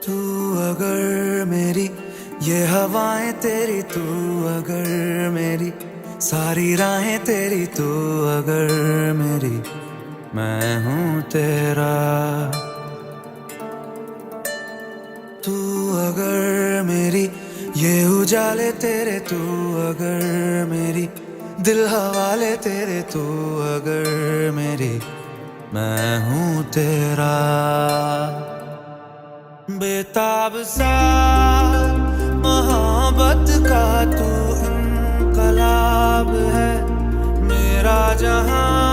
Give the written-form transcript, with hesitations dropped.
तू अगर मेरी ये हवाएं तेरी, तू अगर मेरी सारी राहें तेरी, तू अगर मेरी मैं हूँ तेरा। तू अगर मेरी ये उजाले तेरे, तू अगर मेरी दिल हवाले तेरे, तू अगर मेरी मैं हूँ तेरा। बेताब सा मोहब्बत का तू इनकलाब है, मेरा जहां